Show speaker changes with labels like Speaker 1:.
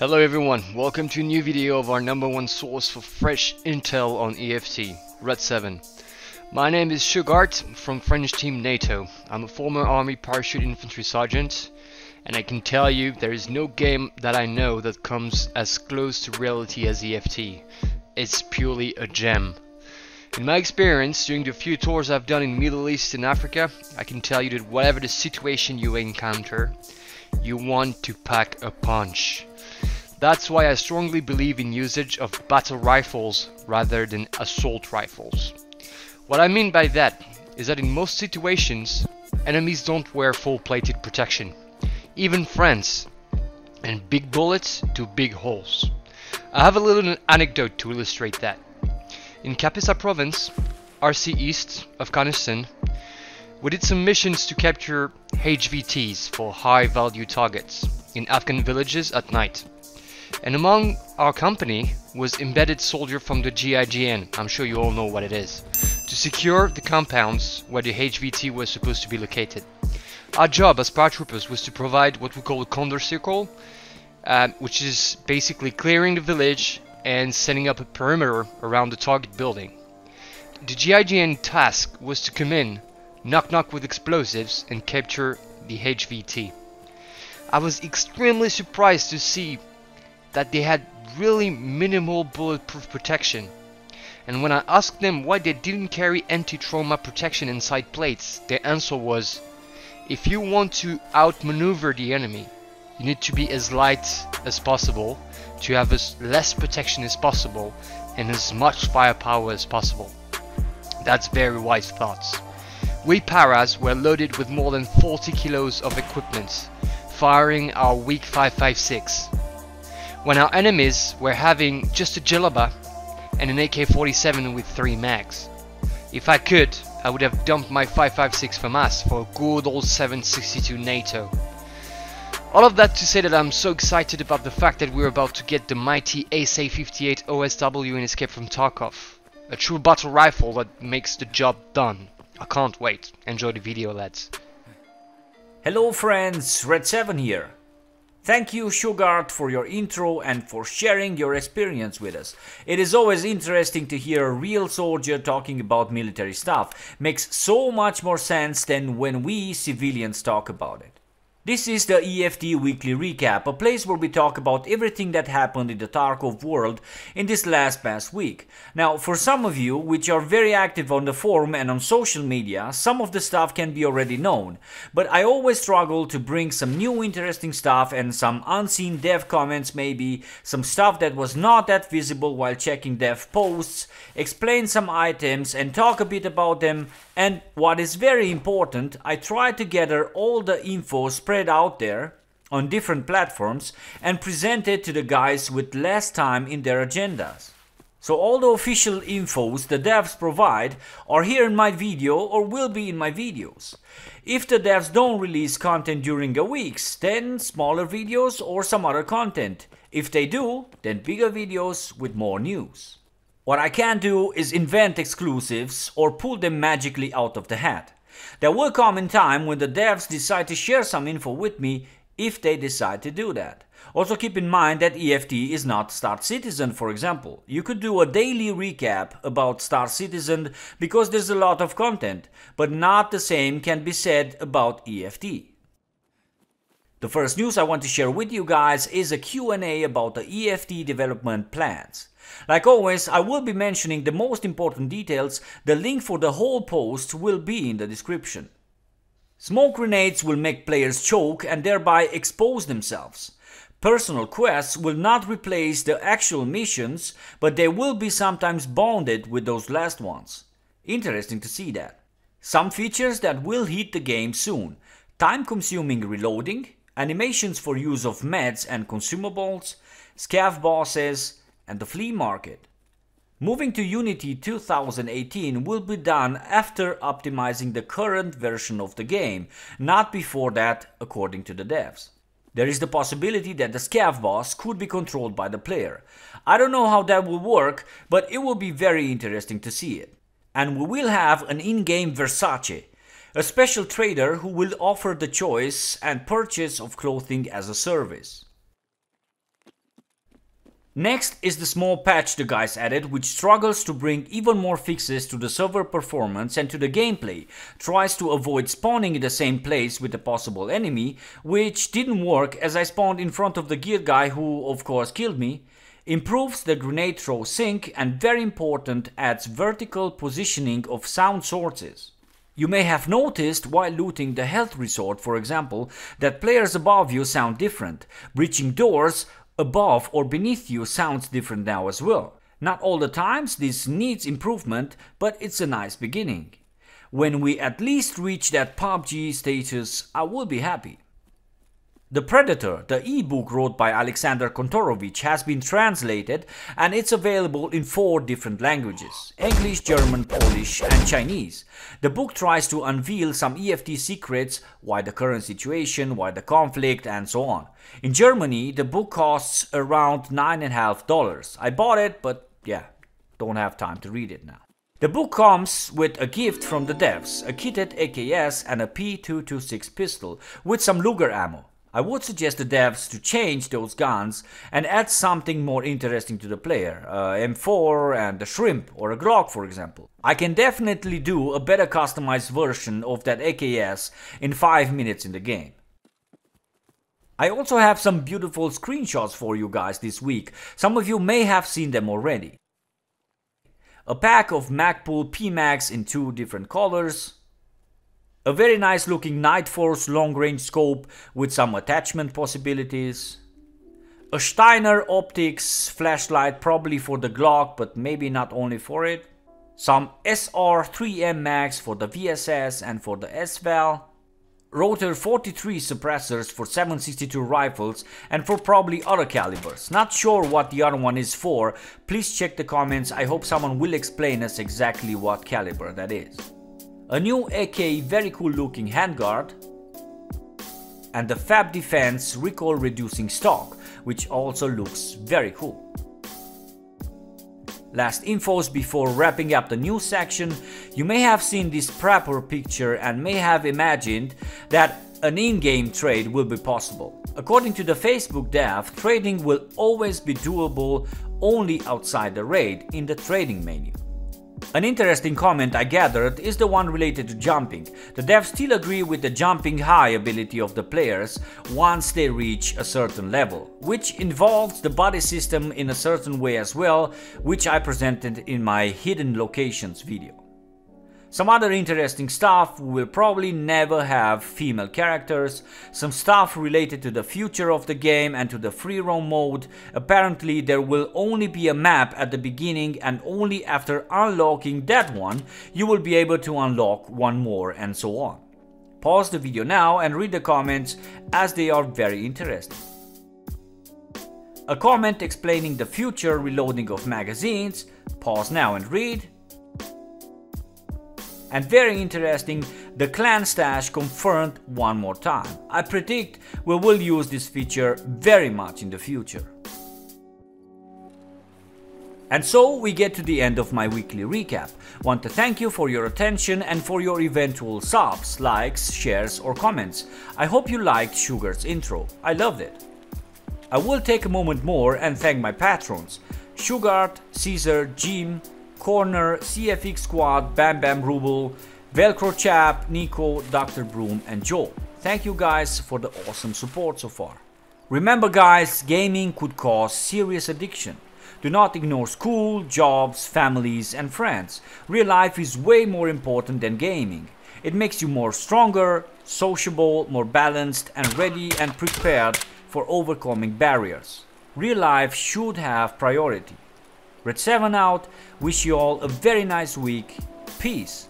Speaker 1: Hello everyone, welcome to a new video of our number one source for fresh intel on EFT, Redseven. My name is Shugart from French team NATO. I'm a former army parachute infantry sergeant, and I can tell you there is no game that I know that comes as close to reality as EFT. It's purely a gem. In my experience, during the few tours I've done in Middle East and Africa, I can tell you that whatever the situation you encounter, you want to pack a punch. That's why I strongly believe in usage of battle rifles rather than assault rifles. What I mean by that is that in most situations, enemies don't wear full-plated protection, even friends, and big bullets do big holes. I have a little anecdote to illustrate that. In Kapisa province, RC East, Afghanistan, we did some missions to capture HVTs for high-value targets in Afghan villages at night. And among our company was embedded soldier from the GIGN, I'm sure you all know what it is, to secure the compounds where the HVT was supposed to be located. Our job as paratroopers was to provide what we call a condor circle, which is basically clearing the village and setting up a perimeter around the target building. The GIGN task was to come in, knock with explosives and capture the HVT. I was extremely surprised to see that they had really minimal bulletproof protection, and when I asked them why they didn't carry anti-trauma protection inside plates, their answer was, if you want to outmaneuver the enemy, you need to be as light as possible, to have as less protection as possible, and as much firepower as possible. That's very wise thoughts. We paras were loaded with more than 40 kilos of equipment, firing our weak 5.56. When our enemies were having just a Jalaba and an AK-47 with 3 mags. If I could, I would have dumped my 5.56 FAMAS for a good old 7.62 NATO. All of that to say that I'm so excited about the fact that we're about to get the mighty SA-58 OSW in Escape from Tarkov. A true battle rifle that makes the job done. I can't wait. Enjoy the video, lads.
Speaker 2: Hello friends, Redseven here. Thank you, Shugart, for your intro and for sharing your experience with us. It is always interesting to hear a real soldier talking about military stuff. Makes so much more sense than when we civilians talk about it. This is the EFT Weekly Recap, a place where we talk about everything that happened in the Tarkov world in this past week. Now, for some of you, which are very active on the forum and on social media, some of the stuff can be already known. But I always struggle to bring some new interesting stuff and some unseen dev comments maybe, some stuff that was not that visible while checking dev posts, explain some items and talk a bit about them. And what is very important, I try to gather all the info spread out there on different platforms and present it to the guys with less time in their agendas. So all the official infos the devs provide are here in my video or will be in my videos. If the devs don't release content during the weeks, then smaller videos or some other content. If they do, then bigger videos with more news. What I can't do is invent exclusives or pull them magically out of the hat. There will come a time when the devs decide to share some info with me if they decide to do that. Also keep in mind that EFT is not Star Citizen, for example. You could do a daily recap about Star Citizen because there's a lot of content, but not the same can be said about EFT. The first news I want to share with you guys is a Q&A about the EFT development plans. Like always, I will be mentioning the most important details. The link for the whole post will be in the description. Smoke grenades will make players choke and thereby expose themselves. Personal quests will not replace the actual missions, but they will be sometimes bonded with those last ones. Interesting to see that. Some features that will hit the game soon. Time-consuming reloading, animations for use of meds and consumables, scav bosses, and the flea market. Moving to Unity 2018 will be done after optimizing the current version of the game, not before that, according to the devs. There is the possibility that the scav boss could be controlled by the player. I don't know how that will work, but it will be very interesting to see it. And we will have an in-game Versace, a special trader who will offer the choice and purchase of clothing as a service. Next is the small patch the guys added, which struggles to bring even more fixes to the server performance and to the gameplay, tries to avoid spawning in the same place with a possible enemy, which didn't work as I spawned in front of the gear guy who of course killed me, improves the grenade throw sync, and very important, adds vertical positioning of sound sources. You may have noticed while looting the health resort, for example, that players above you sound different. Breaching doors above or beneath you sounds different now as well. Not all the times this needs improvement, but it's a nice beginning. When we at least reach that PUBG status, I will be happy. The Predator, the ebook wrote by Alexander Kontorovich, has been translated and it's available in 4 different languages: English, German, Polish and Chinese. The book tries to unveil some EFT secrets, why the current situation, why the conflict and so on. In Germany, the book costs around $9.50. I bought it, but yeah, don't have time to read it now. The book comes with a gift from the devs, a kitted AKS and a P226 pistol with some Luger ammo. I would suggest the devs to change those guns and add something more interesting to the player, M4 and a Shrimp or a Glock for example. I can definitely do a better customized version of that AKS in 5 minutes in the game. I also have some beautiful screenshots for you guys this week. Some of you may have seen them already. A pack of Magpul PMags in 2 different colors. A very nice looking Night Force long range scope with some attachment possibilities. A Steiner Optics flashlight, probably for the Glock, but maybe not only for it. Some SR3M mags for the VSS and for the SVAL. Rotor 43 suppressors for 7.62 rifles and for probably other calibers. Not sure what the other one is for. Please check the comments. I hope someone will explain us exactly what caliber that is. A new AK very cool looking handguard, and the Fab Defense recoil reducing stock, which also looks very cool. Last infos before wrapping up the news section. You may have seen this Prapor picture and may have imagined that an in-game trade will be possible. According to the Facebook dev, trading will always be doable only outside the raid in the trading menu. An interesting comment I gathered is the one related to jumping. The devs still agree with the jumping high ability of the players once they reach a certain level, which involves the body system in a certain way as well, which I presented in my hidden locations video. Some other interesting stuff: we will probably never have female characters. Some stuff related to the future of the game and to the free roam mode. Apparently there will only be a map at the beginning, and only after unlocking that one you will be able to unlock one more, and so on. Pause the video now and read the comments, as they are very interesting. A comment explaining the future reloading of magazines. Pause now and read. And very interesting, the clan stash confirmed one more time. I predict we will use this feature very much in the future. And so we get to the end of my weekly recap. Want to thank you for your attention and for your eventual subs, likes, shares or comments. I hope you liked Sugar's intro. I loved it. I will take a moment more and thank my patrons: Sugart, Caesar, Jim, Corner, CFX Squad, Bam Bam Ruble, Velcro Chap, Nico, Dr. Broom and Joe. Thank you guys for the awesome support so far. Remember guys, gaming could cause serious addiction. Do not ignore school, jobs, families and friends. Real life is way more important than gaming. It makes you more stronger, sociable, more balanced and ready and prepared for overcoming barriers. Real life should have priority. Redseven out. Wish you all a very nice week. Peace.